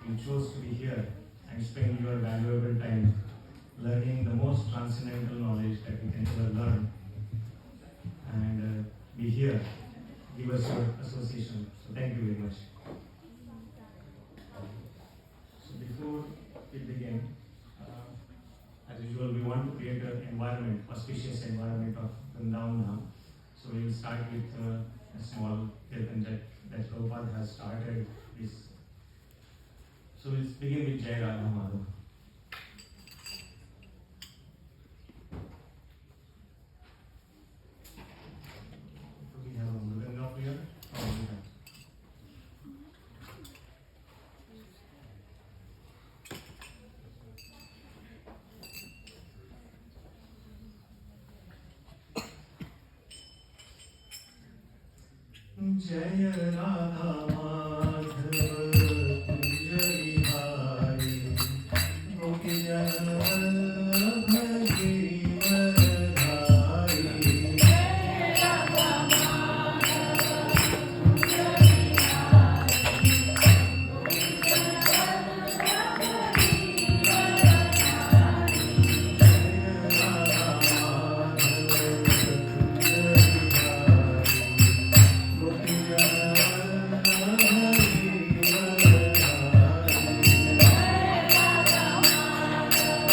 you chose to be here and spend your valuable time learning the most transcendental knowledge that we can ever learn, and be here, give us your association. So thank you very much. So before we begin, as usual, we want to create an environment, auspicious environment of Vrindavan. So we will start with a small kirtan that Prabhupada has started. So we'll begin with Jai Radhā-Madhava. Do we have a mridanga up here? Oh, we have. Jai Radhā-Madhava Kunja Vihari Gopi Jana Vallabha Giridhari. Jai Radhā-Madhava Kunja Vihari Gopi Jana Vallabha Giridhari. Jai Radhā-Madhava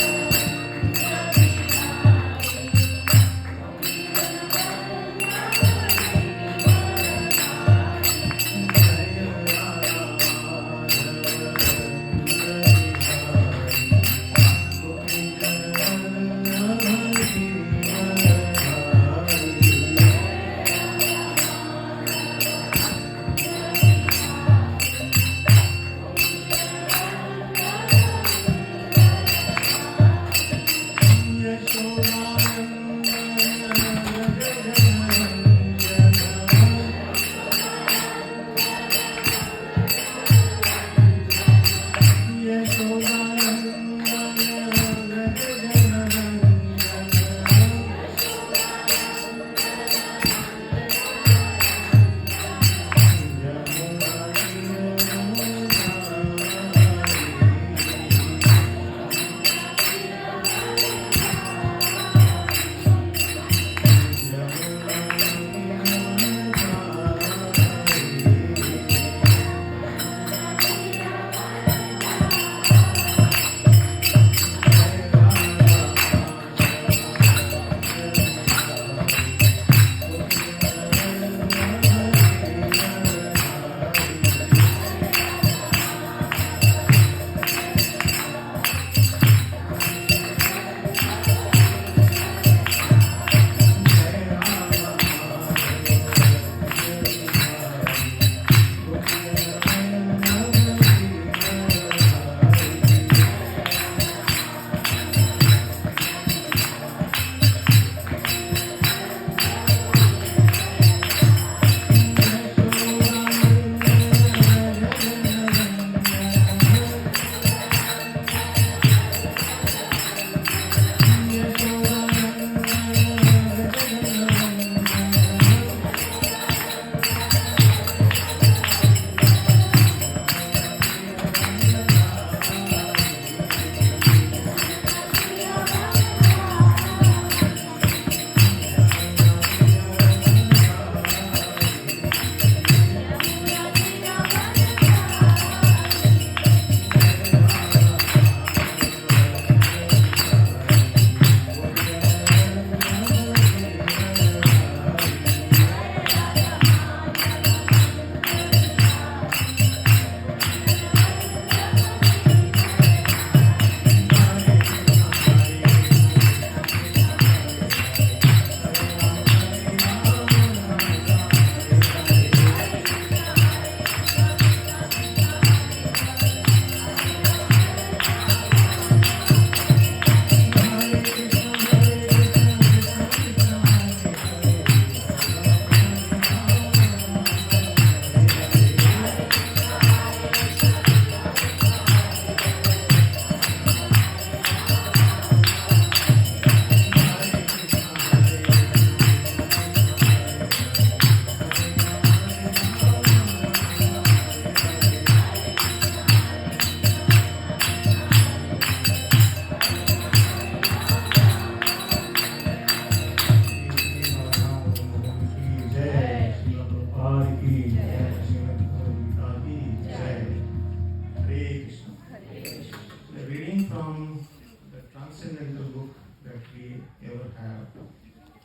transcendental book that we ever have,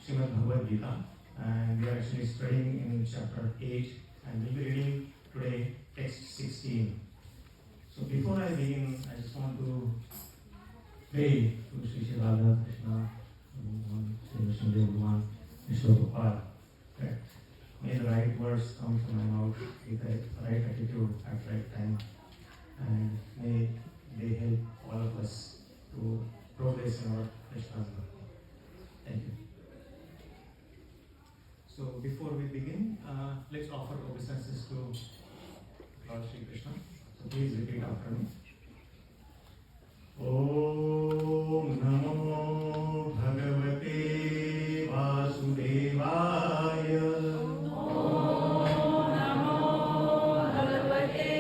Bhagavad-Gita, and we are actually studying in chapter 8, and we'll be reading today text 16. So before I begin, I just want to pray to Sri Radhā, Krishna, Sri Vishnu, Vishnu Gopal, that may the right words come from my mouth with the right attitude at right time, and may they help all of us to progress in our Krishna's bhakti. Thank you. So before we begin, let's offer obeisances to Lord Sri Krishna. So please repeat after me. Om Namo Bhagavate Vasudevaya. Om Namo Bhagavate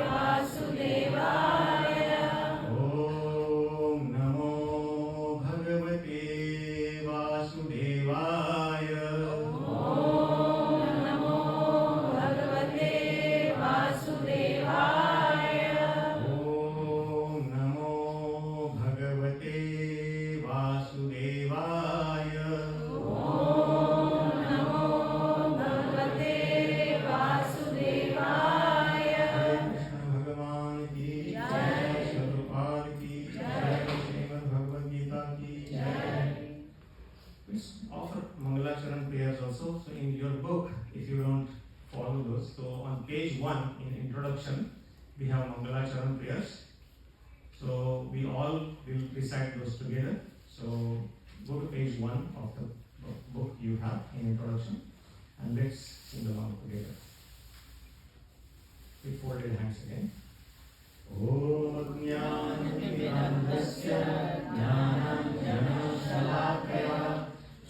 Vasudevaya. Om Namo Bhagavate Vasudevaya. Om Namo Bhagavate Vasudevaya. Om Namo Bhagavate Vasudevaya. Om Namo Bhagavate Vasudevaya. Hare Krishna Bhagavan ki jai, Shri Prabhupada ki jai, Srimad Bhagavad-Gita ki jai. Please offer Mangalacharan prayers also. So in your book, if you don't follow those, so on page 1 in introduction, we have Mangalacharan prayers. So we all will recite those together. So go to page 1 of the book you have in introduction, and let's sing along together. We fold your hands again. Om Jnana-Timirandhasya Jnana-Jnana Shalakaya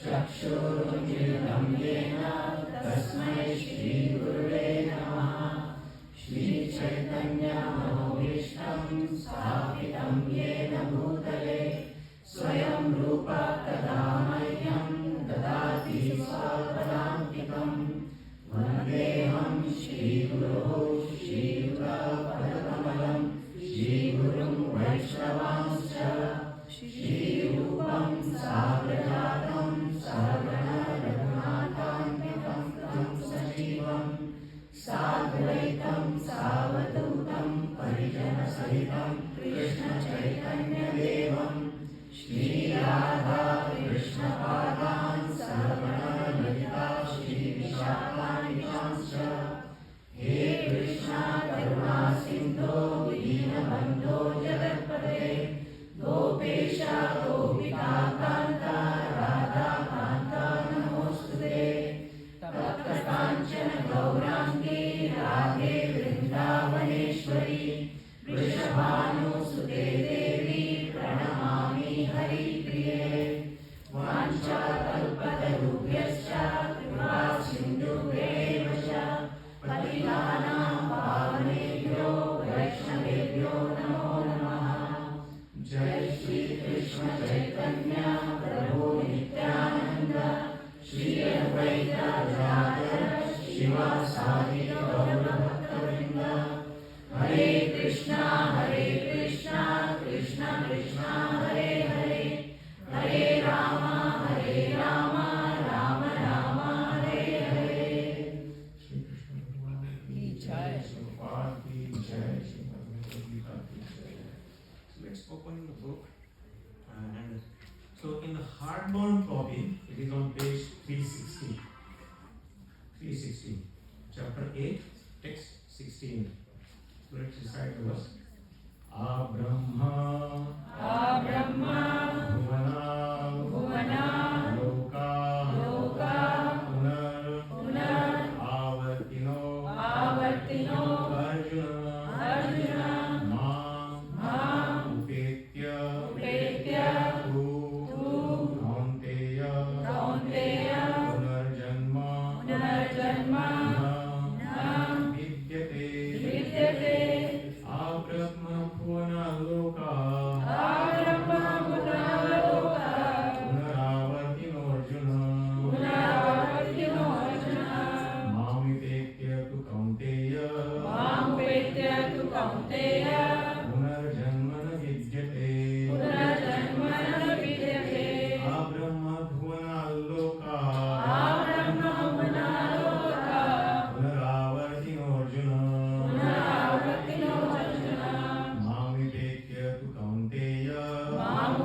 Chakshurunmilitam Yena Tasmai Shri Gurave Namaha. Shri Chaitanya Mahavishtam Sthapitam Yena Bhutale Swayam Rupa Kadamahyam Dadati Svapadantikam Vandeham Shri Guru Shri Padakamalam Shri Gurum Vaishnavanscha Shri Rupam Sagrajatam Sarvana Raghunatham Tam Sajivam Sadvaitam Savadutam Parijana Sahitam Krishna Chaitanya Devam Shri Radha Krishna Padan Sarvana Lalita Shri Vishakanichanscha. He Krishna Karuna Sindho Dīnabandho Jagatpate Gopesha Gopika Kanta Radha Kanta Namostute Tapta Kanchana Gaurangi Radhe Vrindavaneshwari Vrishabhanu Sute Devi Pranamami Hari Priye Vancha Kalpatarubhyascha Kripa Sindhubheva Cha Patitanam Pavanebhyo Vaishnavebhyo Namo Namaha. Jai Shri Krishna Chaitanya Prabhu Nityananda Shri Advaita Gadadhara Shiva Sadi Gaura Bhakta-vrinda. Hare Krishna Krishna Krishna Hare Hare Hare Rama Rama Rama Hare Hare. Shri Krishna Bhagavan ki jai, Shri Prabhupada ki jai, Shri Bhagavad-Gita ki jai. So let's open the book, and so in the hardbound copy, it is on page 360. 360, chapter 8, text 16. So let's recite the verse. ā-brahma-bhuvanāl Bhuvanāl lokāḥ punar āvartino rjuna upetya Upetya kaunteya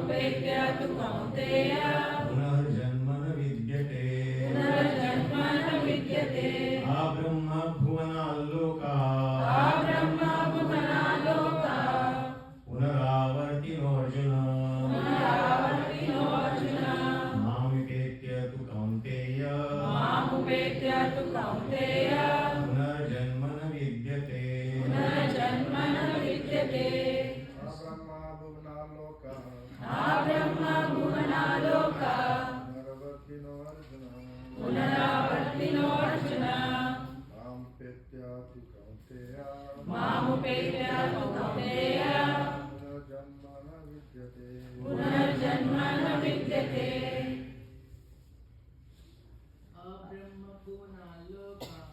upetya tu kaunteya punar janma na vidyate punar janma na vidyate ā-brahma-bhuvanāl lokāḥ ā-brahma-bhuvanāl lokāḥ punar āvartino rjuna punar āvartino rjuna upetya tu kaunteya upetya tu kaunteya punar janma na vidyate punar janma na vidyate ā-brahma-bhuvanāl lokāḥ punar āvartino rjuna upetya tu kaunteya punar janma na vidyate ā-brahma-bhuvanāl lokāḥ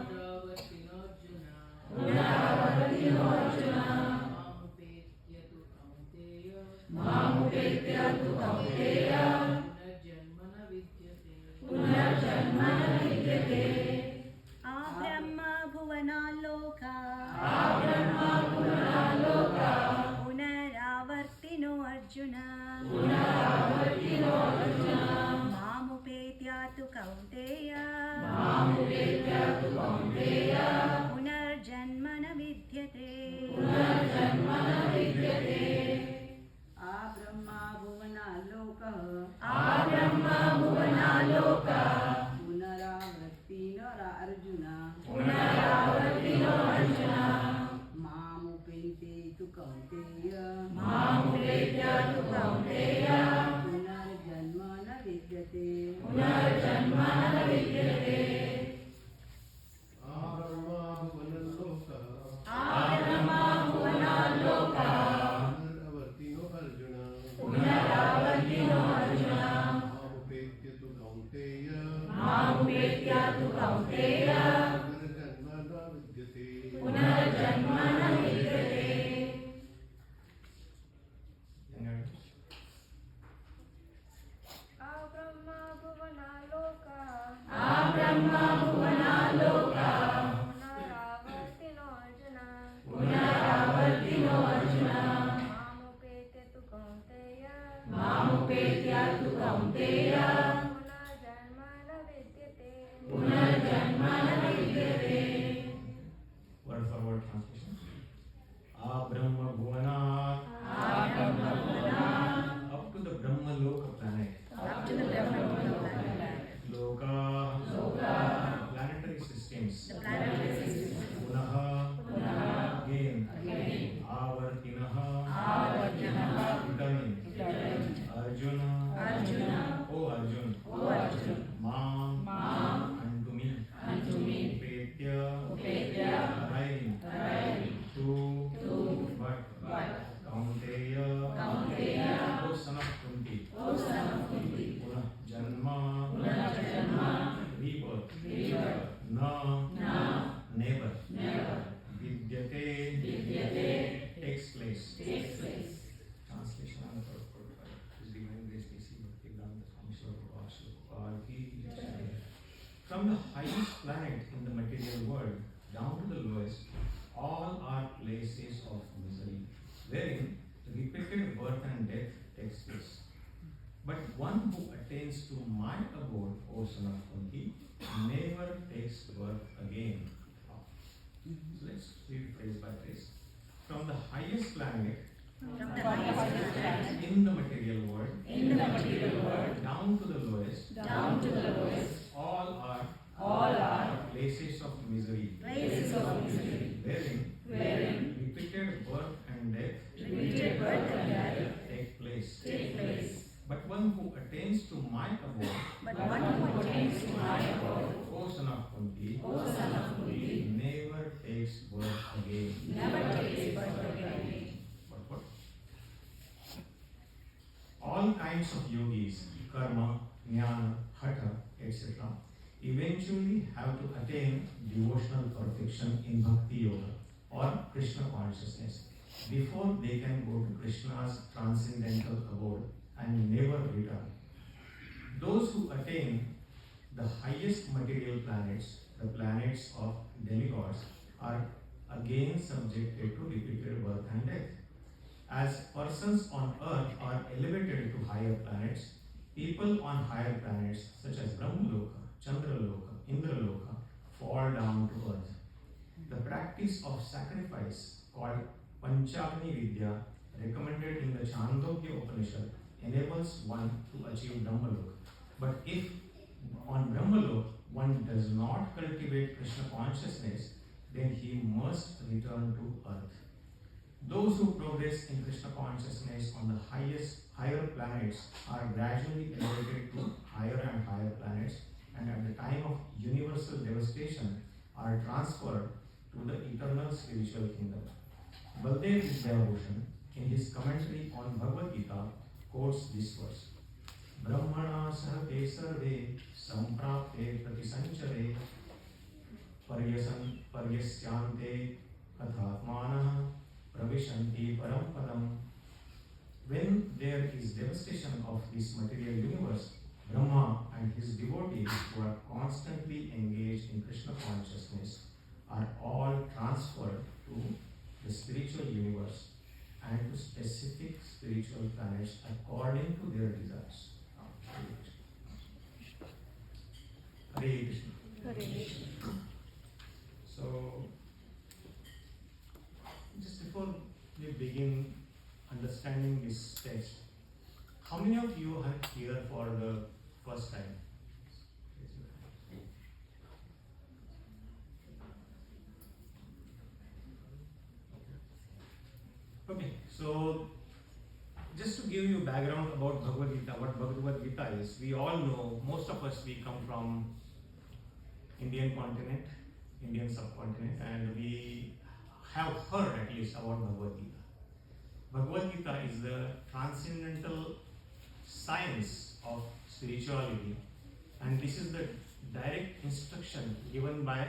punar āvartino rjuna upetya tu kaunteya punar janma na vidyate ā-brahma-bhuvanāl lokāḥ ā-brahma-bhuvanāl lokāḥ punar āvartino arjuna punar āvartino rjuna upetya tu kaunteya upetya tu kaunteya punar janma na vidyate punar janma na vidyate ā-brahma-bhuvanāl lokāḥ ā-brahma-bhuvanāl lokāḥ punar āvartino arjuna punar āvartino rjuna upetya tu kaunteya upetya tu kaunteya punar janma na vidyate punar janma na vidyate ā-brahma-bhuvanāl lokāḥ punar āvartino rjuna upetya tu kaunteya punar janma na vidyate ā-brahma-bhuvanāl lokāḥ ā-brahma-bhuvanāl lokāḥ punar āvartino arjuna punar āvartino rjuna upetya tu kaunteya upetya tu kaunteya punar janma na vidyate punar janma na vidyate Word for word translation. ā-brahma-bhuvanāl ā-brahma-bhuvanāl up to the Brahma Loka planet. up to the Brahma-bhuvanāl Lokāḥ planetary systems. Punaḥ again. āvartinaḥ returning. Arjuna O Arjun Mam unto me upetya arriving to but kaunteya O son of Kuntī punaḥ janma rebirth na never vidyate takes place. Translation and purport by His Divine Grace P.C. Bhaktivedanta Swami Srila Prabhupada ki jai. From the highest planet in the material world down to the lowest, all are places of misery, wherein repeated birth and death takes place. But one who attains to my abode, O son of Kuntī, never takes birth again. So let's read phrase by phrase. From the highest planet in the material world down to the lowest, all are places of misery, wherein repeated birth and death take place. But one who attains to my abode, O son of Kuntī, never takes birth again. What? All kinds of yogis, karma, jnana, hatha, etc., eventually have to attain devotional perfection in bhakti yoga or Krishna consciousness before they can go to Krishna's transcendental abode and never return. Those who attain the highest material planets, the planets of demigods, are again subjected to repeated birth and death. As persons on earth are elevated to higher planets, people on higher planets such as Brahmaloka, Chandraloka, Indraloka fall down to earth. The practice of sacrifice called Panchagni Vidya recommended in the Chandogya Upanishad enables one to achieve Brahmaloka. But if on Brahmaloka one does not cultivate Krishna consciousness, then he must return to earth. Those who progress in Krishna consciousness on the higher planets are gradually elevated to higher and higher planets, and at the time of universal devastation are transferred to the eternal spiritual kingdom. Baldev Vidyabhushan, in his commentary on Bhagavad-Gita, quotes this verse: Brahmana sarve sarve samprapte pratisanchare paryasyante athatmanah pravishanti parampadam. When there is devastation of this material universe, Brahma and his devotees who are constantly engaged in Krishna consciousness are all transferred to the spiritual universe and to specific spiritual planets according to their desires. Hare Krishna. Hare Krishna. So, just before we begin understanding this text, how many of you are here for the first time? Okay, so just to give you background about Bhagavad-Gita, what Bhagavad-Gita is, we all know, most of us, we come from Indian continent, Indian subcontinent, and we have heard at least about Bhagavad-Gita. Bhagavad-Gita is the transcendental science of spirituality, and this is the direct instruction given by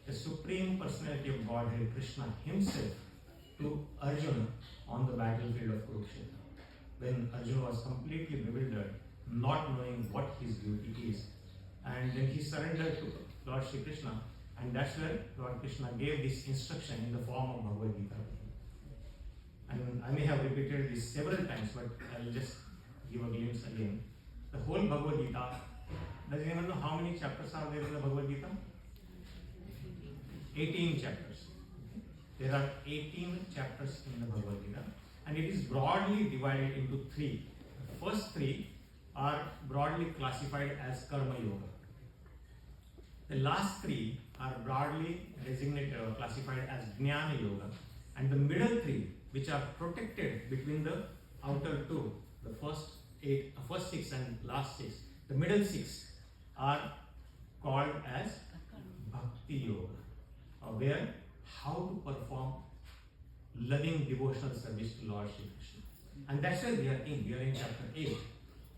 the Supreme Personality of Godhead, Krishna himself, to Arjuna on the battlefield of Kurukshetra. When Arjuna was completely bewildered, not knowing what his duty is, and then he surrendered to Lord Shri Krishna, and that's where Lord Krishna gave this instruction in the form of Bhagavad-Gita. And I may have repeated this several times, but I'll just give a glimpse again. The whole Bhagavad-Gita, does anyone know how many chapters are there in the Bhagavad-Gita? 18 chapters. There are 18 chapters in the Bhagavad-Gita, and it is broadly divided into three. The first three are broadly classified as Karma Yoga. The last three are broadly designated or classified as Jnana Yoga, and the middle three, which are protected between the outer two, the first six and last six, the middle six are called as Bhakti Yoga, where how to perform loving devotional service to Lord Shri Krishna. And that's where we are in. We are in chapter 8,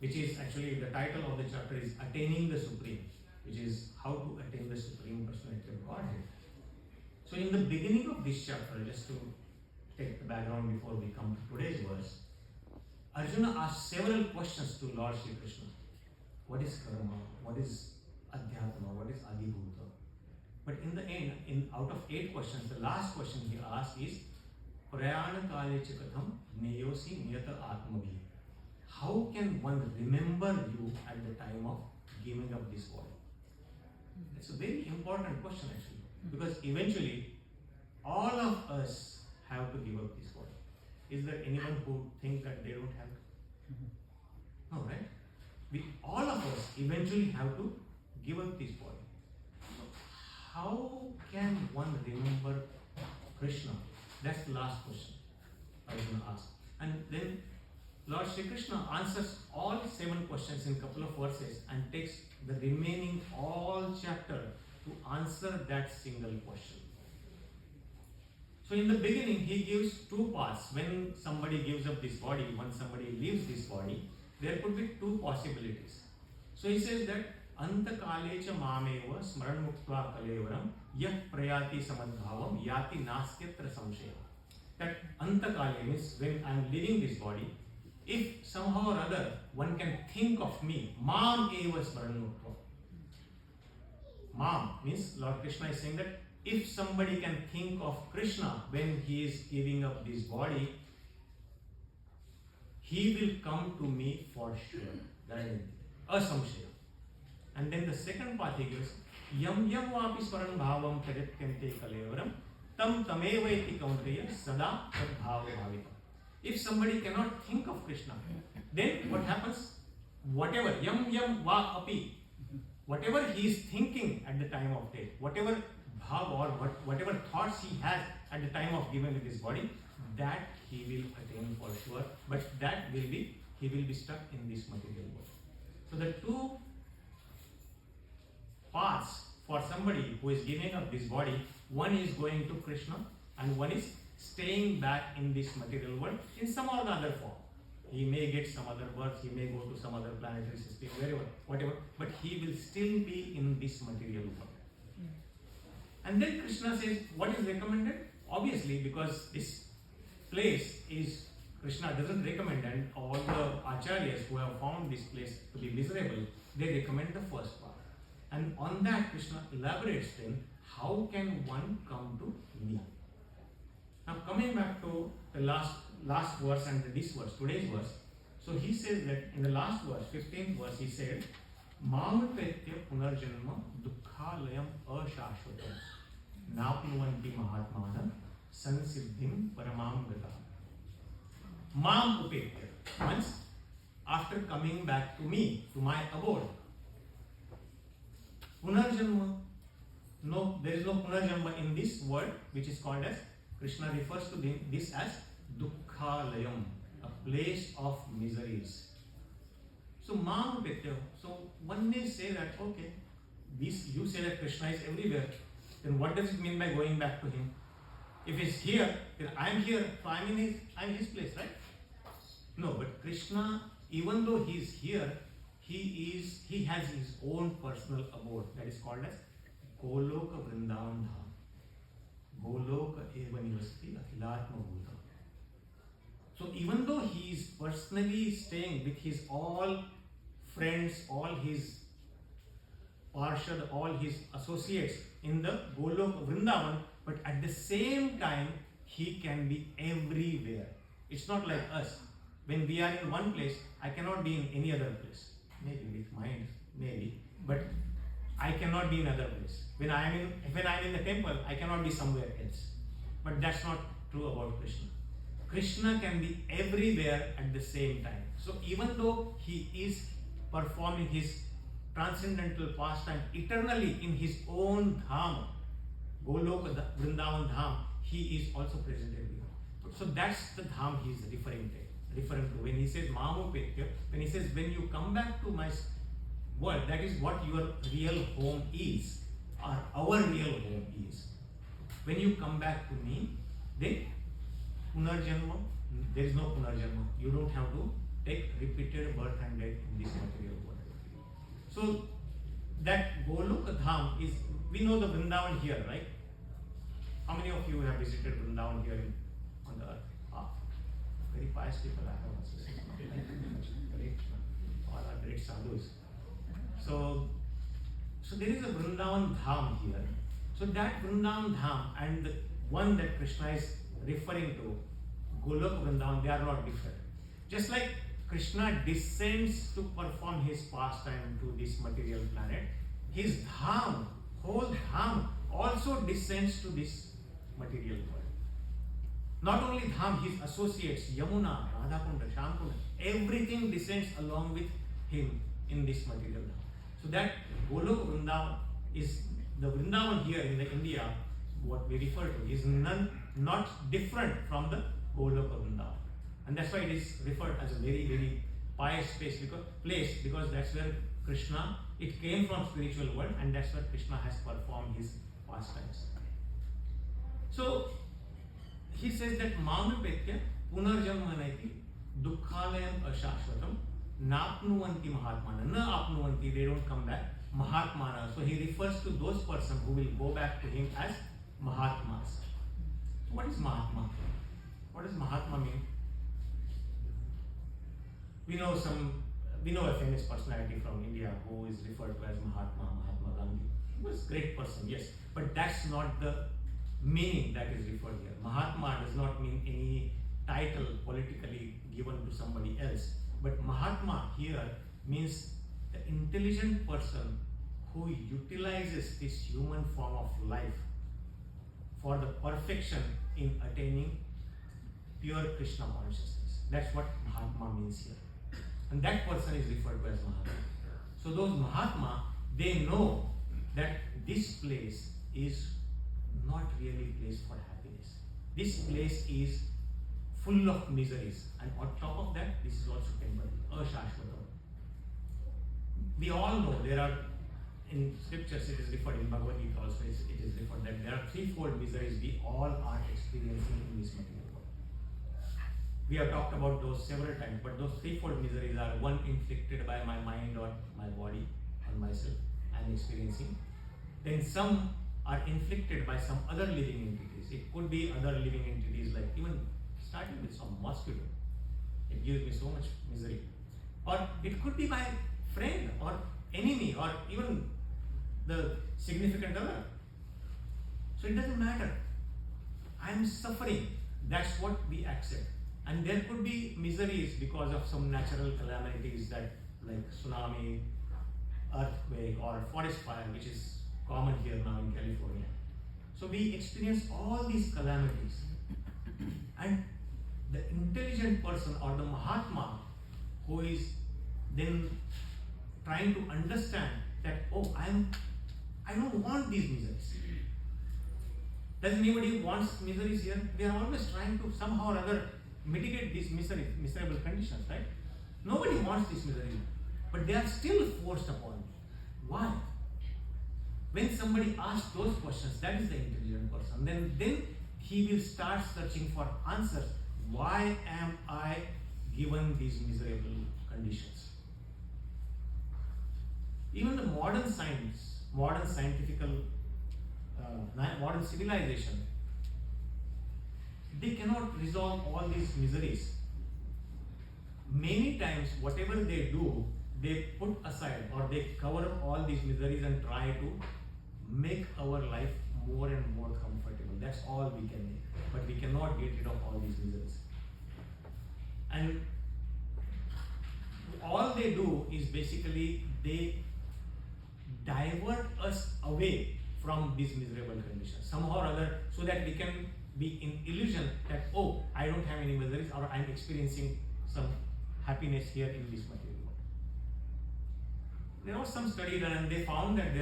which is actually the title of the chapter is Attaining the Supreme, which is how to attain the Supreme Personality of Godhead. So in the beginning of this chapter, just to take the background before we come to today's verse, Arjuna asked several questions to Lord Shri Krishna. What is karma? What is adhyatma? What is adhibhuta? But in the end, out of 8 questions, the last question he asked is Prayana kale chikatham neyosi niyata atmabhi. How can one remember you at the time of giving up this body? It's a very important question actually, because eventually all of us have to give up this body. Is there anyone who thinks that they don't have to? No, right? All of us eventually have to give up this body. How can one remember Krishna? That's the last question Arjuna asked. And then Lord Shri Krishna answers all 7 questions in a couple of verses and takes the remaining all chapter to answer that single question. So in the beginning, he gives 2 paths. When somebody gives up this body, when somebody leaves this body, there could be 2 possibilities. So he says that Antakalecha mameva smaran muktva kalevaram yah prayati samadbhavam yati nastyatra samshaya. That Antakale means when I am leaving this body, if somehow or other one can think of me, mam eva smaran muktva. Mam means Lord Krishna is saying that if somebody can think of Krishna when he is giving up this body, he will come to me for sure. Asamshaya. And then the second part he gives, yam yam vapi swaran bhavam tajatyante kalevaram tam tamevaiti kaunteya sada tad bhava bhavita. If somebody cannot think of Krishna, then what happens? Whatever yam yam va api, whatever he is thinking at the time of death, whatever bhav or whatever thoughts he has at the time of giving with his body, that he will attain for sure. But that will be, he will be stuck in this material world. So the two paths for somebody who is giving up this body, one is going to Krishna and one is staying back in this material world in some or the other form. He may get some other birth, he may go to some other planetary system, wherever, whatever, but he will still be in this material world. And then Krishna says, what is recommended? Obviously, because this place is, Krishna doesn't recommend, and all the acharyas who have found this place to be miserable, they recommend the first part. And on that, Krishna elaborates then, how can one come to me? Now coming back to the last verse and this verse, today's verse. So he says that in the last verse, 15th verse, he said, Mam upetya punar janma dukkhalayam ashashvatam napnuvanti mahatmana sansiddhim paramam gata. Mam upetya means after coming back to me, to my abode. Punarjanma, no, there is no punarjanma in this word, which is called as, Krishna refers to this as dukkhalayam, a place of miseries. So mam upetya, so one may say that, okay, this, you say that Krishna is everywhere, then what does it mean by going back to him? If he's here, then I'm here, so I'm in his place, right? No, but Krishna, even though he is here, he has his own personal abode, that is called as Goloka Vrindavan Dham. Goloka eva nivasti āvartino. So even though he is personally staying with his all friends, all his parshad, all his associates in the Goloka Vrindavan, but at the same time he can be everywhere. It's not like us. When we are in one place, I cannot be in any other place. Maybe with mind, maybe, but I cannot be in another place. When I am in the temple, I cannot be somewhere else. But that's not true about Krishna. Krishna can be everywhere at the same time. So even though he is performing his transcendental pastime eternally in his own dham, Goloka Vrindavan Dham, he is also present everywhere. So that's the dham he is referring to. When he says Mamupetya, when he says when you come back to my world, that is what your real home is, or our real home is. When you come back to me, then punarjanma, there is no punarjanma. You don't have to take repeated birth and death in this material world. So that Goloka Dham is, we know the Vrindavan here, right? How many of you have visited Vrindavan here on the earth? Very pious people I have associated. Great, all are great sadhus. So there is a Vrindavan Dham here. So that Vrindavan Dham and the one that Krishna is referring to, Goloka Vrindavan, they are not different. Just like Krishna descends to perform his pastime to this material planet, his Dham, whole Dham, also descends to this material world. Not only Dham, his associates, Yamuna, Radha-Kunda, Shyamkunda, everything descends along with him in this material Dham. So that Goloka Vrindavan is, the Vrindavan here in the India, what we refer to, is not different from the Goloka Vrindavan. And that's why it is referred as a very, very pious place because that's where Krishna, it came from spiritual world, and that's where Krishna has performed his pastimes. So he says that Mamupetya punarjanma naiti dukkhalayam ashashvatam napnuvanti mahatmana. Na apnuvanti, they don't come back. Mahatmana. So he refers to those persons who will go back to him as Mahatmas. What is Mahatma? What does Mahatma mean? We know a famous personality from India who is referred to as Mahatma Gandhi. He was a great person, yes, but that's not the meaning that is referred here. Mahatma does not mean any title politically given to somebody else. But Mahatma here means the intelligent person who utilizes this human form of life for the perfection in attaining pure Krishna consciousness. That's what Mahatma means here. And that person is referred to as Mahatma. So those Mahatma, they know that this place is not really a place for happiness. This place is full of miseries. And on top of that, this is also temporary, ashashvatam. We all know there are, in scriptures it is referred, in Bhagavad-Gita also it is referred that there are threefold miseries we all are experiencing in this material world. We have talked about those several times, but those threefold miseries are: one, inflicted by my mind or my body on myself I am experiencing. Then some are inflicted by some other living entities. It could be other living entities, like even starting with some mosquito. It gives me so much misery. Or it could be my friend or enemy or even the significant other. So it doesn't matter. I am suffering. That's what we accept. And there could be miseries because of some natural calamities that, like tsunami, earthquake, or forest fire, which is common here now in California. So we experience all these calamities. And the intelligent person or the Mahatma who is then trying to understand that, oh, I don't want these miseries. Does anybody wants miseries here? We are always trying to somehow or other mitigate these miserable conditions, right? Nobody wants this misery, but they are still forced upon you. Why? When somebody asks those questions, that is the intelligent person. Then he will start searching for answers. Why am I given these miserable conditions? Even the modern science, modern civilization, they cannot resolve all these miseries. Many times, whatever they do, they put aside or they cover up all these miseries and try to make our life more and more comfortable. That's all we can make. But we cannot get rid of all these miseries. And all they do is basically they divert us away from these miserable conditions somehow or other, so that we can be in illusion that, oh, I don't have any miseries, or I'm experiencing some happiness here in this material world. There was some study done and they found that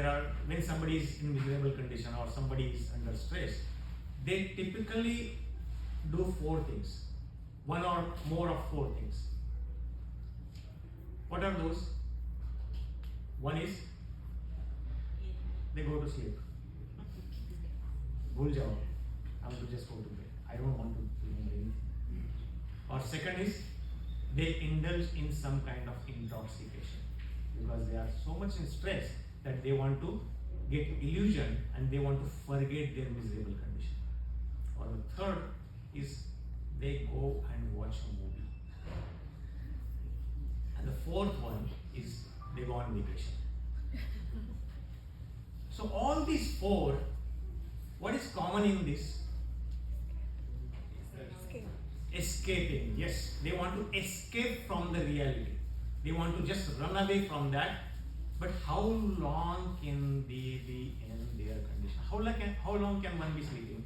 when somebody is in miserable condition or somebody is under stress, they typically do 4 things. One or more of 4 things. What are those? One is they go to sleep. Bhul jao. I want to just go to bed. I don't want to remember anything. Or second is they indulge in some kind of intoxication because they are so much in stress that they want to get illusion and they want to forget their miserable condition. Or the third is they go and watch a movie. And the fourth one is they go on vacation. So all these 4, what is common in this? Escaping. Yes, they want to escape from the reality. They want to just run away from that. But how long can they be in their condition? How long can one be sleeping?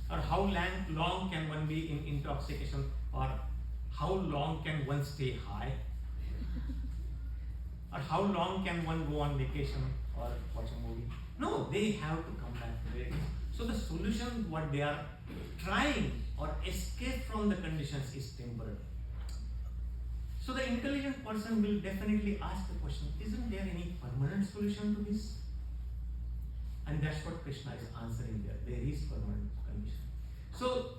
Or how long can one be in intoxication? Or how long can one stay high? Or how long can one go on vacation or watch a movie? No, they have to come back to it. So the solution, what they are trying or escape from the conditions, is temporary. So the intelligent person will definitely ask the question, isn't there any permanent solution to this? And that's what Krishna is answering there. There is permanent condition. So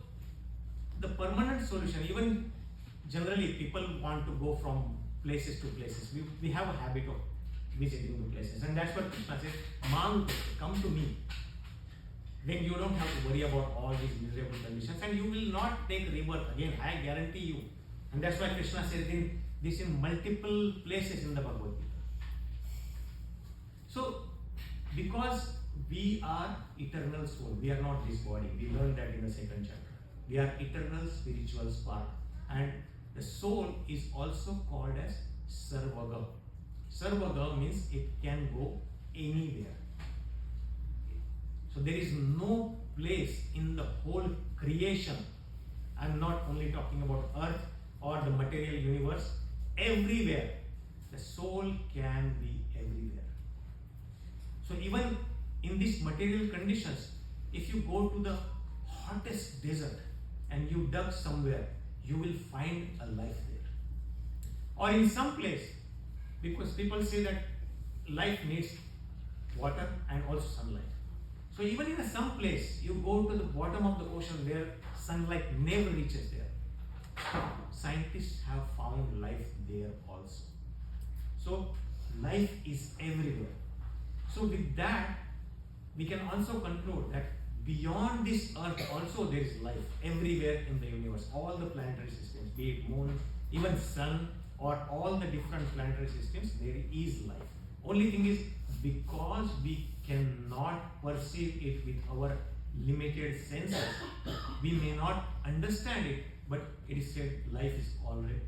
the permanent solution, even generally people want to go from places to places. We have a habit of visiting the places. And that's what Krishna says, Mam, come to me. Then you don't have to worry about all these miserable conditions and you will not take rebirth again, I guarantee you. And that's why Krishna says this in multiple places in the Bhagavad-Gita. So, because we are eternal soul, we are not this body. We learned that in the 2nd chapter. We are eternal spiritual spark. And the soul is also called as sarvaga. Sarvaga means it can go anywhere. So there is no place in the whole creation. I'm not only talking about earth or the material universe. Everywhere. The soul can be everywhere. So even in these material conditions, if you go to the hottest desert and you dug somewhere, you will find a life there. Or in some place, because people say that life needs water and also sunlight. So even in some place, you go to the bottom of the ocean where sunlight never reaches there. Scientists have found life there also. So life is everywhere. So with that, we can also conclude that beyond this earth also there is life everywhere in the universe. All the planetary systems, be it moon, even sun, or all the different planetary systems, there is life. Only thing is, because we cannot perceive it with our limited senses, we may not understand it, but it is said life is already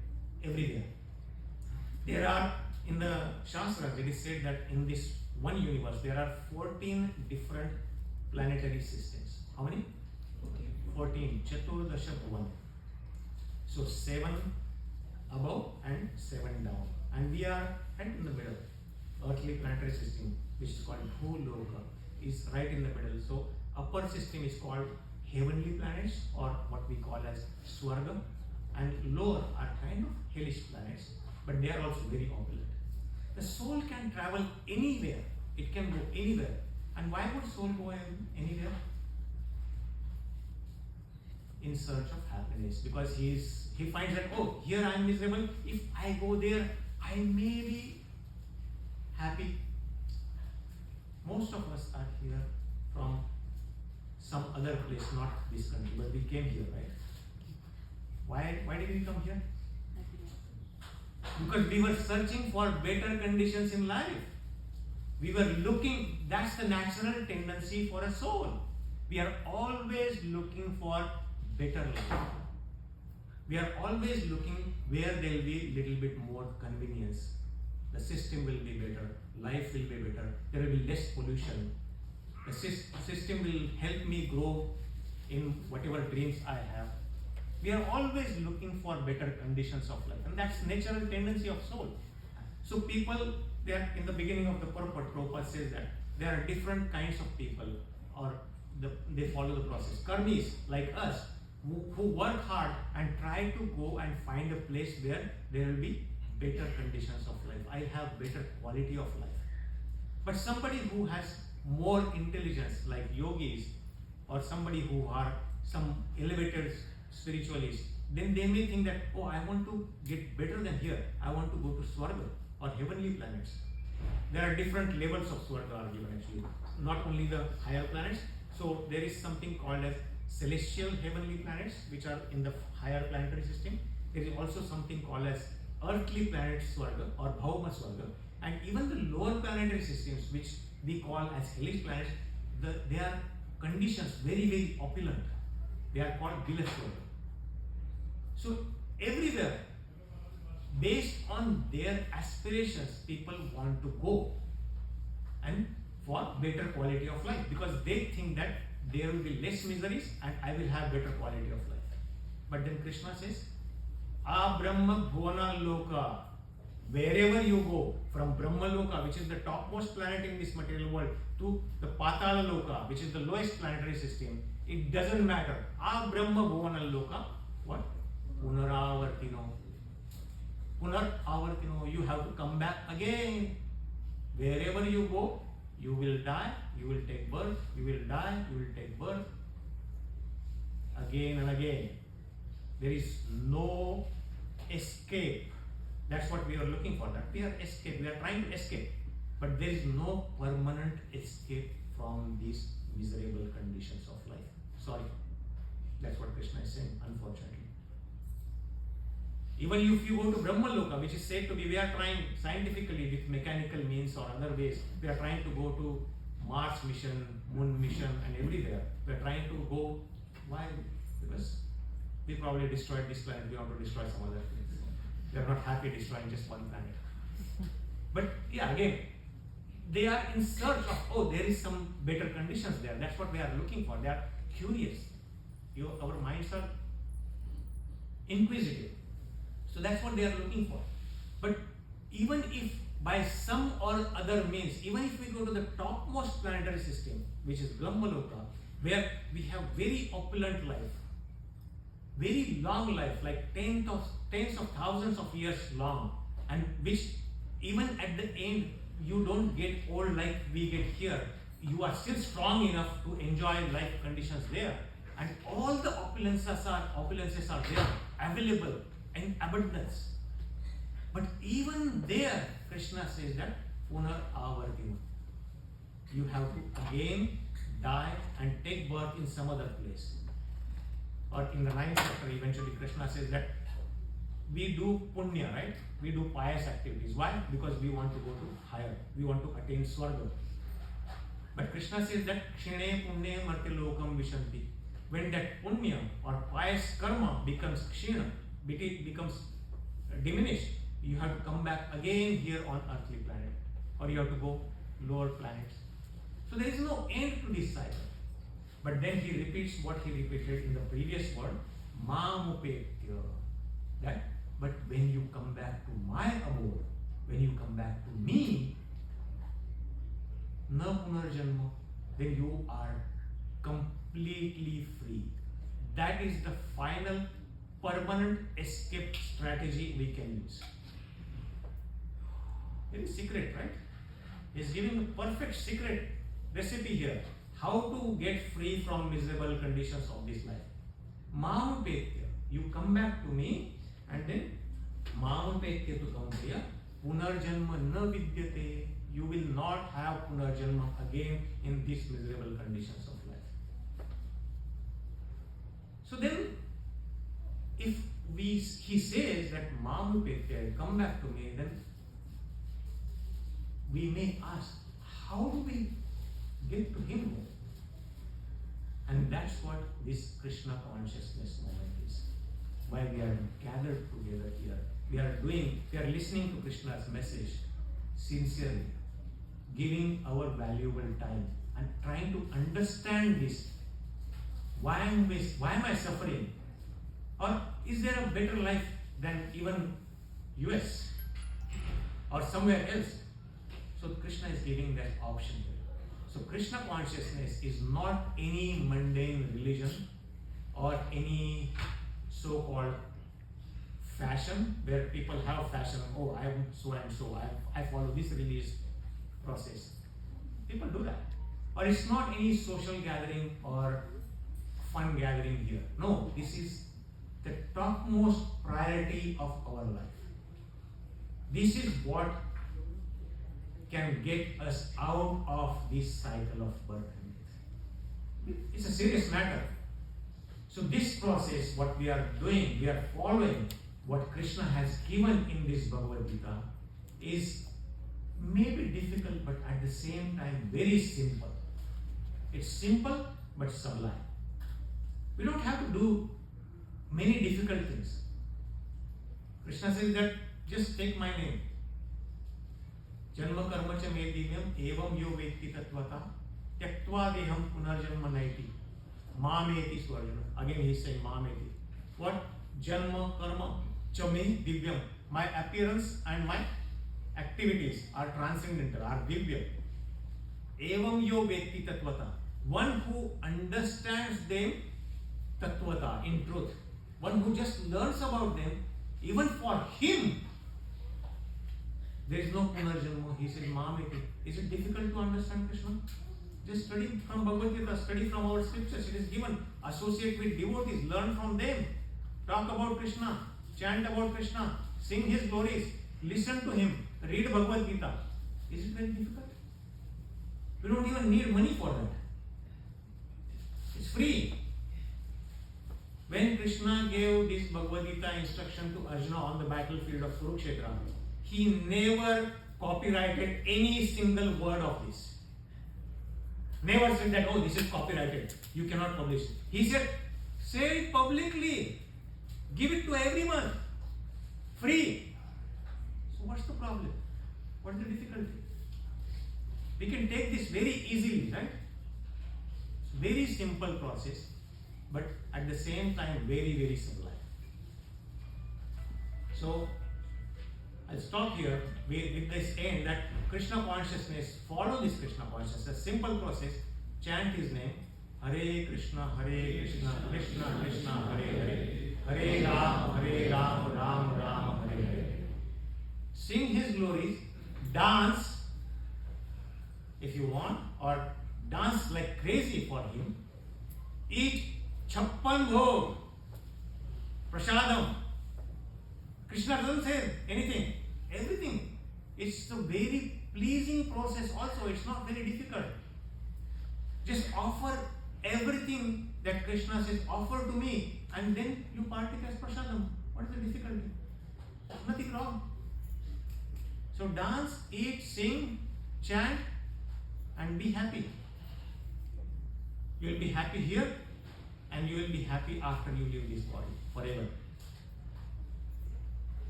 everywhere. There are, in the Shastras, it is said that in this one universe, there are 14 different planetary systems. How many? 14. Chaturdasha Bhuvan. So 7 above and 7 down. And we are right in the middle. Earthly planetary system, which is called lokāḥ, is right in the middle. So upper system is called heavenly planets, or what we call as Swarga, and lower are kind of hellish planets, but they are also very opulent. The soul can travel anywhere. It can go anywhere. And why would soul go anywhere? In search of happiness. Because he finds that, oh, here I am miserable. If I go there, I may be happy. Most of us are here from some other place, not this country, but we came here, right? Why did we come here? Because we were searching for better conditions in life. We were looking, that's the natural tendency for a soul. We are always looking for better life. We are always looking where there will be little bit more convenience. The system will be better, life will be better, there will be less pollution. The system will help me grow in whatever dreams I have. We are always looking for better conditions of life, and that's natural tendency of soul. So people, they are in the beginning of the purport, Prabhupada says that there are different kinds of people, or they follow the process. Karmis, like us, who work hard and try to go and find a place where there will be better conditions of life. I have better quality of life. But somebody who has more intelligence, like yogis, or somebody who are some elevated spiritualists, then they may think that, oh, I want to get better than here. I want to go to Swarga or heavenly planets. There are different levels of Swarga are given actually, not only the higher planets. So there is something called as celestial heavenly planets, which are in the higher planetary system. There is also something called as earthly planets Swarga or Bhauma Swarga, and even the lower planetary systems, which we call as hellish planets, they are conditions very, very opulent. They are called Bila Swarga. So everywhere, based on their aspirations, people want to go and for better quality of life, because they think that there will be less miseries and I will have better quality of life. But then Krishna says, ā-brahma-bhuvanāl, wherever you go, from Brahma-loka, which is the topmost planet in this material world, to the Patala-loka, which is the lowest planetary system, it doesn't matter. ā-brahma-bhuvanāl, what? Punar āvartino. Punar āvartino, you have to come back again. Wherever you go, you will die, you will take birth, you will die, you will take birth. Again and again. There is no escape. That's what we are looking for. That we are escape. We are trying to escape. But there is no permanent escape from these miserable conditions of life. Sorry. That's what Krishna is saying, unfortunately. Even if you go to Brahma-loka, which is said to be, we are trying scientifically with mechanical means or other ways, we are trying to go to Mars mission, Moon mission, and everywhere. We are trying to go. Why? Because we probably destroyed this planet, we want to destroy some other things. We are not happy destroying just one planet. But yeah, again, they are in search of, oh, there is some better conditions there. That's what they are looking for. They are curious. Our minds are inquisitive. So that's what they are looking for. But even if by some or other means, even if we go to the topmost planetary system, which is Brahma-loka, where we have very opulent life, very long life, like tens of thousands of years long, and which even at the end you don't get old like we get here. You are still strong enough to enjoy life conditions there, and all the opulences are there, available in abundance. But even there, Krishna says that punar ā-vartino. You have to again die and take birth in some other place. Or in the 9th chapter, eventually Krishna says that we do punya, right? We do pious activities. Why? Because we want to go to higher. We want to attain swarga. But Krishna says that kshine punye marte lokam vishanti. When that punya or pious karma becomes kshina, becomes diminished, you have to come back again here on earthly planet, or you have to go lower planets. So there is no end to this cycle. But then he repeats what he repeated in the previous word, upetya. That, but when you come back to my abode, when you come back to me, na punar janma, then you are completely free. That is the final permanent escape strategy we can use. Very secret, right? He's giving a perfect secret recipe here. How to get free from miserable conditions of this life. Upetya. You come back to me, and then upetya tu kaunteya, punar janma na vidyate. You will not have punar janma again in these miserable conditions of life. So then, if he says that upetya, come back to me, then we may ask, how do we get to him then? And that's what this Krishna consciousness moment is. Why we are gathered together here. We are listening to Krishna's message sincerely, giving our valuable time and trying to understand this. Why am I suffering? Or is there a better life than even US or somewhere else? So Krishna is giving that option here. So Krishna consciousness is not any mundane religion or any so-called fashion where people have fashion. Oh, I am so and so. I follow this religious process. People do that. Or it's not any social gathering or fun gathering here. No, this is the topmost priority of our life. This is what can get us out of this cycle of birth and death. It's a serious matter. So this process, what we are doing, we are following what Krishna has given in this Bhagavad-Gita, is maybe difficult, but at the same time very simple. It's simple but sublime. We don't have to do many difficult things. Krishna says that just take my name. Janma karma cha me divyam evam yo vetti tatvata tyaktva deham punarjanma naiti mameti swarjana. Again he is saying mameti. What? Janma karma cha me divyam. My appearance and my activities are transcendental, are divya. Evam yo vetti tatvata. One who understands them tatvata, in truth. One who just learns about them, even for him, there is no punarjanma. He says, Mameti. Is it difficult to understand Krishna? Just study from Bhagavad-Gita, study from our scriptures. It is given. Associate with devotees, learn from them. Talk about Krishna, chant about Krishna, sing his glories, listen to him, read Bhagavad-Gita. Is it very difficult? We don't even need money for that. It's free. When Krishna gave this Bhagavad-Gita instruction to Arjuna on the battlefield of Kurukshetra, he never copyrighted any single word of this. Never said that, oh, this is copyrighted, you cannot publish it. He said, say it publicly. Give it to everyone. Free. So what's the problem? What is the difficulty? We can take this very easily, right? Very simple process, but at the same time very, very sublime. So I'll stop here with this end that Krishna consciousness, follow this Krishna consciousness, a simple process, chant his name, Hare Krishna, Krishna Krishna, Hare Hare, Hare Ram, Ram Ram, Hare Hare. Sing his glories, dance if you want, or dance like crazy for him, eat chappan bhog, prasadam. Krishna doesn't say anything, everything. It's a very pleasing process also, it's not very difficult. Just offer everything that Krishna says, offer to me, and then you partake as prasadam. What is the difficulty? Nothing wrong. So dance, eat, sing, chant, and be happy. You will be happy here, and you will be happy after you leave this body forever.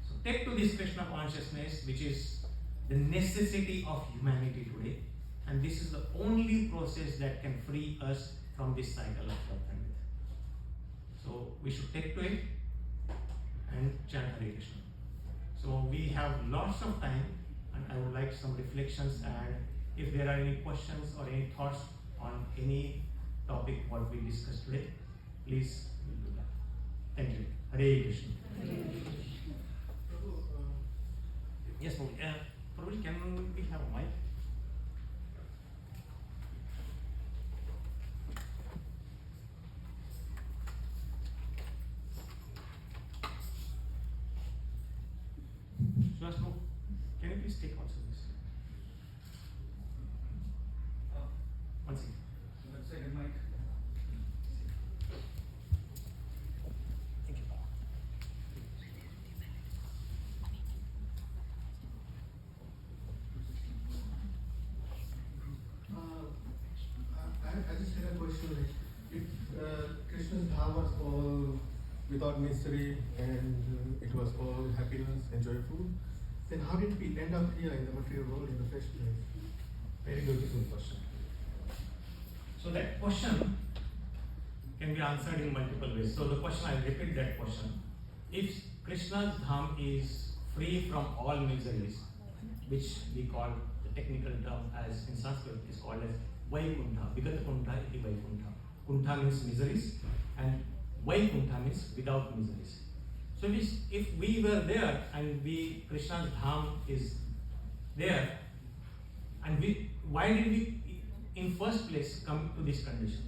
So take to this Krishna consciousness, which is the necessity of humanity today, and this is the only process that can free us from this cycle of birth and death. So we should take to it and chant Hare Krishna. So we have lots of time, and I would like some reflections, and if there are any questions or any thoughts on any topic what we discussed today, please do that. Thank you. Hare Krishna. Yes, Prabhu, can we have a mic? Suhasmu, can you please take also this? One second. One second, Mike. Thank you. I just had a question. Like, if Krishna's dham was all without misery and it was all happiness and joyful, then how did we end up here in the material world in the first place? Very beautiful question. So that question can be answered in multiple ways. So the question, I'll repeat that question. If Krishna's dham is free from all miseries, which we call the technical term as in Sanskrit is called as Vaikuntha, Vigata Kuntā iti Vaikuntha. Kuntha means miseries and Vaikuntha means without miseries. So if we were there and Krishna's dham is there, and why did we in first place come to this condition?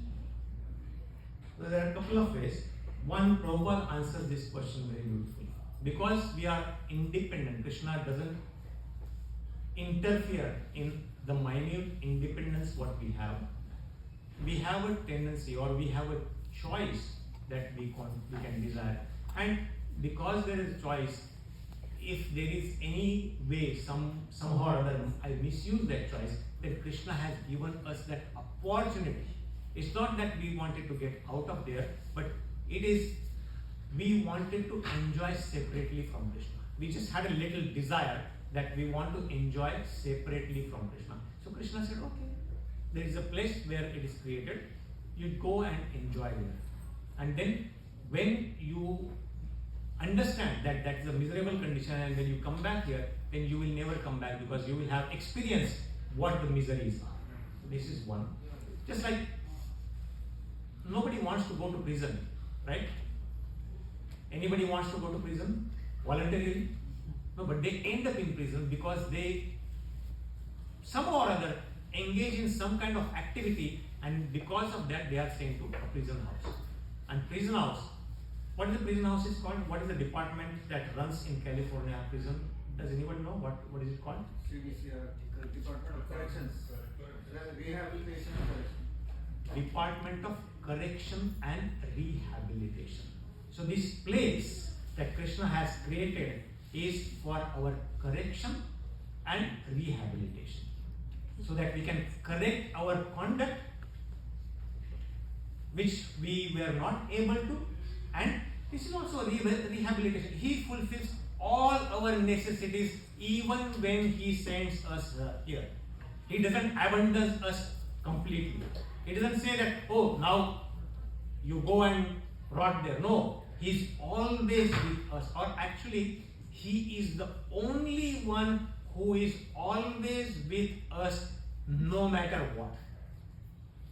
So there are a couple of ways. One, Prabhupada answers this question very beautifully. Because we are independent, Krishna doesn't interfere in the minute independence what we have. We have a tendency or we have a choice that we can desire. And because there is choice, if there is any way, somehow or other, I misuse that choice, then Krishna has given us that opportunity. It's not that we wanted to get out of there, but it is we wanted to enjoy separately from Krishna. We just had a little desire that we want to enjoy separately from Krishna. So Krishna said, okay, there is a place where it is created, you go and enjoy there. And then when you understand that that is a miserable condition and when you come back here, then you will never come back because you will have experienced what the miseries are. So this is one. Just like nobody wants to go to prison, right? Anybody wants to go to prison voluntarily? No, but they end up in prison because they somehow or other engage in some kind of activity, and because of that they are sent to a prison house. And prison house, what is the prison house is called? What is the department that runs in California prison? Does anyone know what is it called? Department of Corrections. Rehabilitation and Correction. Department of Correction and Rehabilitation. So this place that Krishna has created is for our correction and rehabilitation. So that we can correct our conduct which we were not able to, and This is also a rehabilitation. He fulfills all our necessities even when He sends us here. He doesn't abandon us completely. He doesn't say that, oh, now you go and rot there. No, He's always with us. Or actually, He is the only one who is always with us no matter what.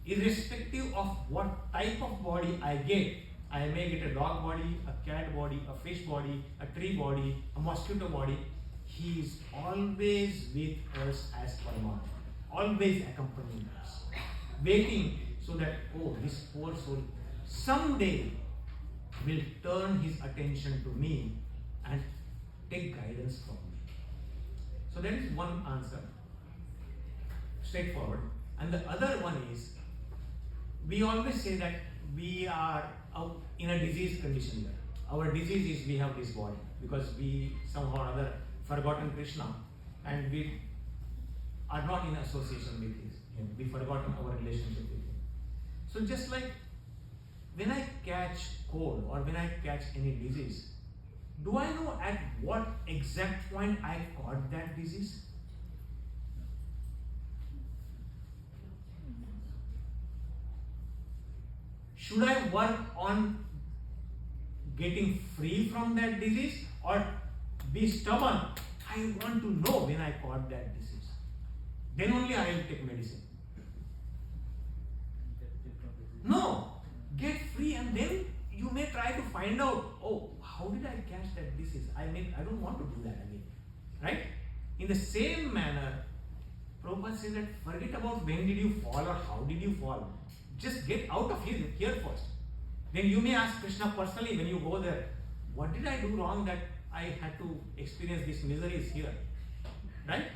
Irrespective of what type of body I get, I may get a dog body, a cat body, a fish body, a tree body, a mosquito body. He is always with us as Paramatma, always accompanying us, waiting so that, oh, this poor soul someday will turn his attention to me and take guidance from me. So that is one answer, straightforward. And the other one is, we always say that we are in a disease condition here. Our disease is we have this body because we somehow or other forgotten Krishna and we are not in association with Him. We forgotten our relationship with Him. So just like when I catch cold or when I catch any disease, do I know at what exact point I caught that disease? Should I work on getting free from that disease or be stubborn? I want to know when I caught that disease. Then only I will take medicine. No, get free and then you may try to find out, oh, how did I catch that disease? I don't want to do that again. Right? In the same manner, Prabhupada says that forget about when did you fall or how did you fall. Just get out of here first. Then you may ask Krishna personally when you go there, what did I do wrong that I had to experience these miseries here? Right?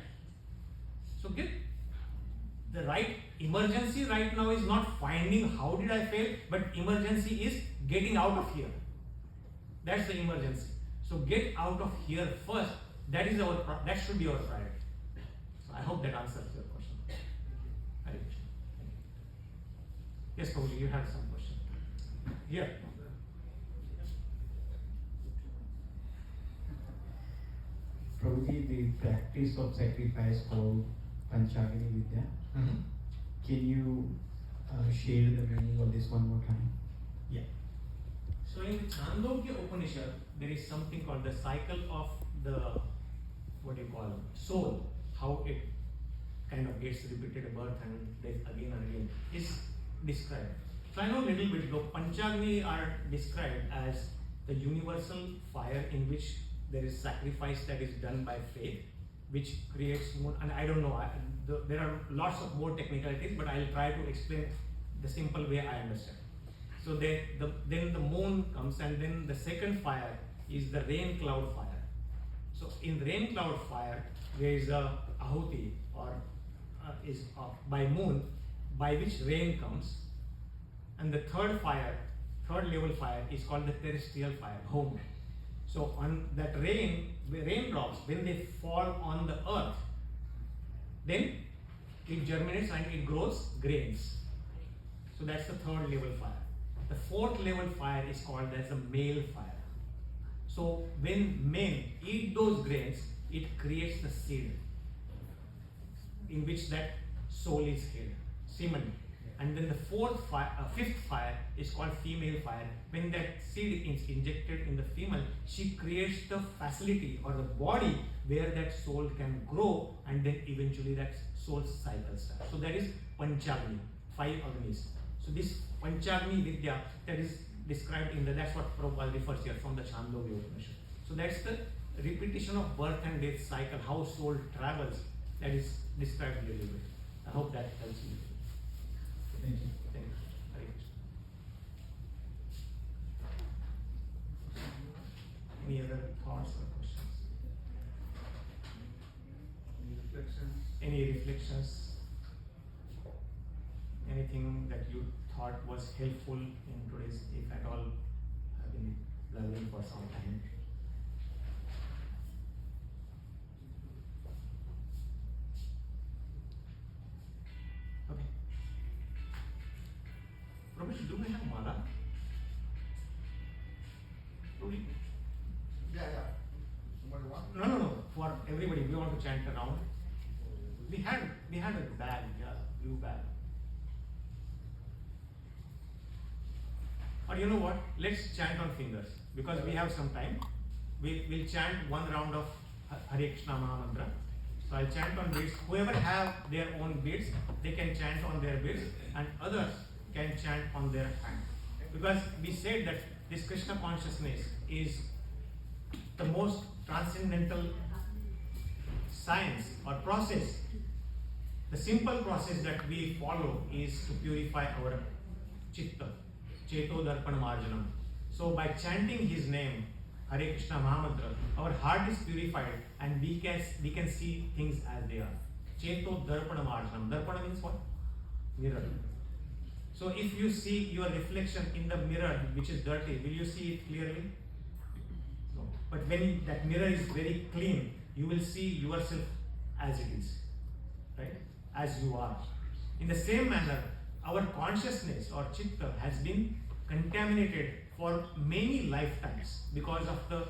So get the right emergency right now is not finding how did I fail, but emergency is getting out of here. That's the emergency. So get out of here first. That should be our priority. So I hope that answers your question. Hare Krishna. Yes, Prabhuji, you have some question. Here. Prabhuji, the practice of sacrifice called Panchagini Vidya. Mm-hmm. Can you share the meaning of this one more time? Yeah. So in Chandogya Upanishad, there is something called the cycle of the, soul, how it kind of gets repeated birth and death again and again is described. So I know a little bit, though Panchagni are described as the universal fire in which there is sacrifice that is done by faith, which creates moon, and I don't know, there are lots of more technicalities, but I'll try to explain the simple way I understand. So then the moon comes, and then the second fire is the rain cloud fire. So in rain cloud fire, there is a ahuti or is by moon, by which rain comes, and the third level fire is called the terrestrial fire, home. So on that raindrops, when they fall on the earth, then it germinates and it grows grains. So that's the third level fire. The fourth level fire is called as the male fire. So when men eat those grains, it creates the seed in which that soul is hid, semen. And then the fifth fire is called female fire. When that seed is injected in the female, she creates the facility or the body where that soul can grow, and then eventually that soul's cycle starts. So that is Panchagni, 5 Agnis. So this Panchagni Vidya that is described that's what Prabhupada refers here from the Chandogya Upanishad. So that's the repetition of birth and death cycle, how soul travels, that is described a little bit. I hope that helps you. Thank you. Thank you. Hare Krishna. Any other thoughts or questions? Any reflections? Anything that you thought was helpful in today's, if at all, have been learning for some time? Okay. Ramesh, do we have mala? for everybody, we want to chant around. We had a bag, blue bag. Or you know what? Let's chant on fingers because we have some time. We'll chant one round of Hare Krishna Maha Mantra. So I'll chant on beads. Whoever have their own beads, they can chant on their beads, and others can chant on their hand. Because we said that this Krishna consciousness is the most transcendental science or process. The simple process that we follow is to purify our chitta, cheto darpana marjanam. So by chanting his name, Hare Krishna Maha Mantra, our heart is purified and we can see things as they are. Cheto darpana marjanam. Darpana means what? Mirror. So if you see your reflection in the mirror which is dirty, will you see it clearly? No. But when that mirror is very clean, you will see yourself as it is, right? As you are. In the same manner, our consciousness or chitta has been contaminated for many lifetimes because of the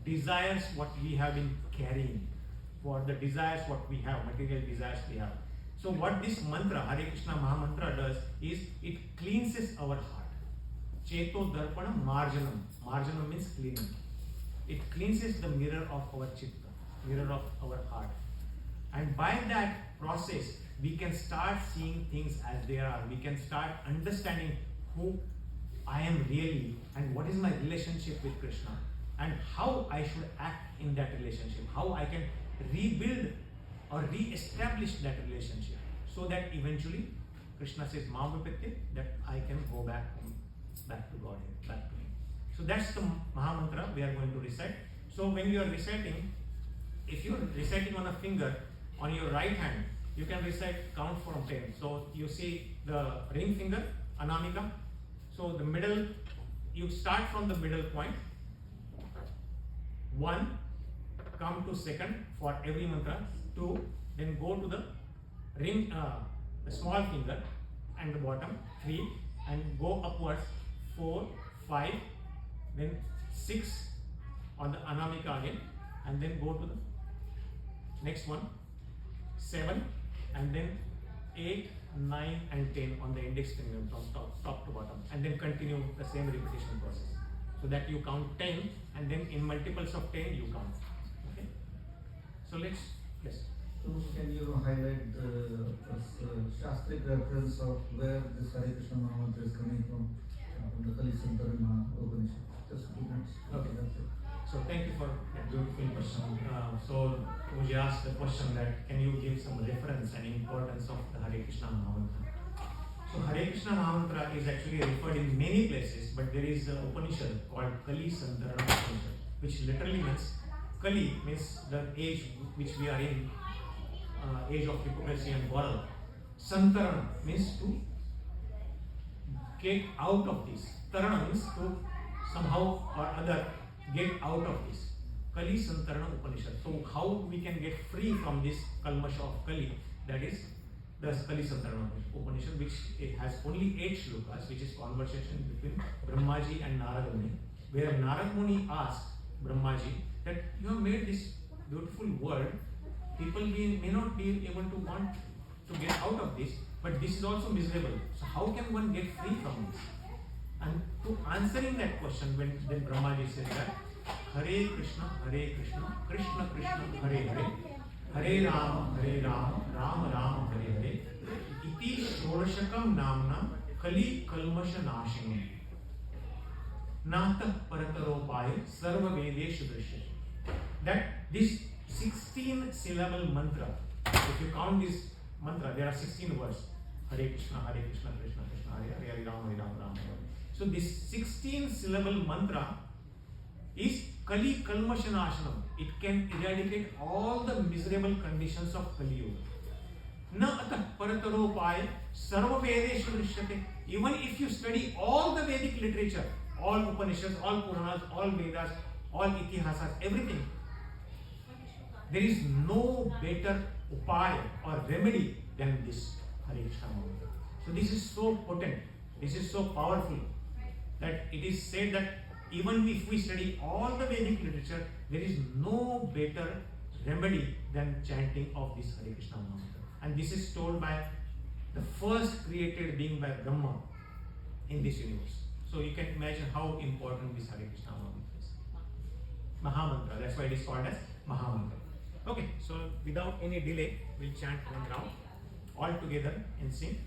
desires what we have been carrying, for the desires what we have, material desires we have. So what this mantra, Hare Krishna Maha Mantra does is it cleanses our heart. Cheto darpana marjanam. Marjanam means cleaning. It cleanses the mirror of our chitta, mirror of our heart. And by that process, we can start seeing things as they are. We can start understanding who I am really and what is my relationship with Krishna and how I should act in that relationship, how I can rebuild or re-establish that relationship so that eventually Krishna says, upetya, that I can go back to God, back to Him. So that's the Maha Mantra we are going to recite. So when you are reciting, if you are reciting on a finger, on your right hand, you can recite count from 10. So you see the ring finger, anamika. So the middle, you start from the middle point. 1, come to second for every mantra. 2, then go to the ring, the small finger and the bottom. 3, and go upwards. 4, 5, then 6 on the anamika again, and then go to the next one. 7, and then 8, 9 and 10 on the index finger from top to bottom, and then continue the same repetition process so that you count 10 and then in multiples of 10 you count. Okay, so yes. So can you highlight the Shastric reference of where this Hare Krishna Maha Mantra is coming from the Kali Santarana Upanishad? Just 2 minutes. Okay. That's it. So thank you for that beautiful question. So Uji asked the question that can you give some reference and importance of the Hare Krishna Maha Mantra? So Hare Krishna Maha Mantra is actually referred in many places, but there is an Upanishad called Kali Santarana Upanishad, which literally means Kali means the age which we are in, age of hypocrisy and quarrel. Santarana means to get out of this. Tarana means to somehow or other get out of this. Kali Santarana Upanishad. So how we can get free from this kalmasha of Kali? That is the Kali Santarana Upanishad, which it has only 8 shlokas, which is conversation between Brahmaji and Narad Muni, where Narad Muni asked Brahmaji that you have made this beautiful world. People may not be able to want to get out of this, but this is also miserable. So how can one get free from this? And to answering that question, when then Brahmaji said that Hare Krishna, Krishna Krishna, Hare Hare, Hare Rama, Rama Rama, Hare Hare, iti Shodashakam namna Kali Kalmasha Nashinam Natah Parataropaya Sarva Vedeshu Drishyate. That this 16 syllable mantra, if you count this mantra, there are 16 words. Hare Krishna, Krishna Krishna, Hare Hare, Hare Rama, Rama Hare. So this 16 syllable mantra is Kali Kalmashanashanam. It can eradicate all the miserable conditions of Kali Yuga. Na atah parataropaya sarva vedeshu drishyate. Even if you study all the Vedic literature, all Upanishads, all Puranas, all Vedas, all Itihasas, everything, there is no better upaya or remedy than this Hare Krishna Mantra. So this is so potent, this is so powerful, that it is said that even if we study all the Vedic literature, there is no better remedy than chanting of this Hare Krishna mantra. And this is told by the first created being by Brahma in this universe. So you can imagine how important this Hare Krishna mantra is. Mahamantra, that's why it is called as Mahamantra. Okay, so without any delay, we'll chant one round all together and sing.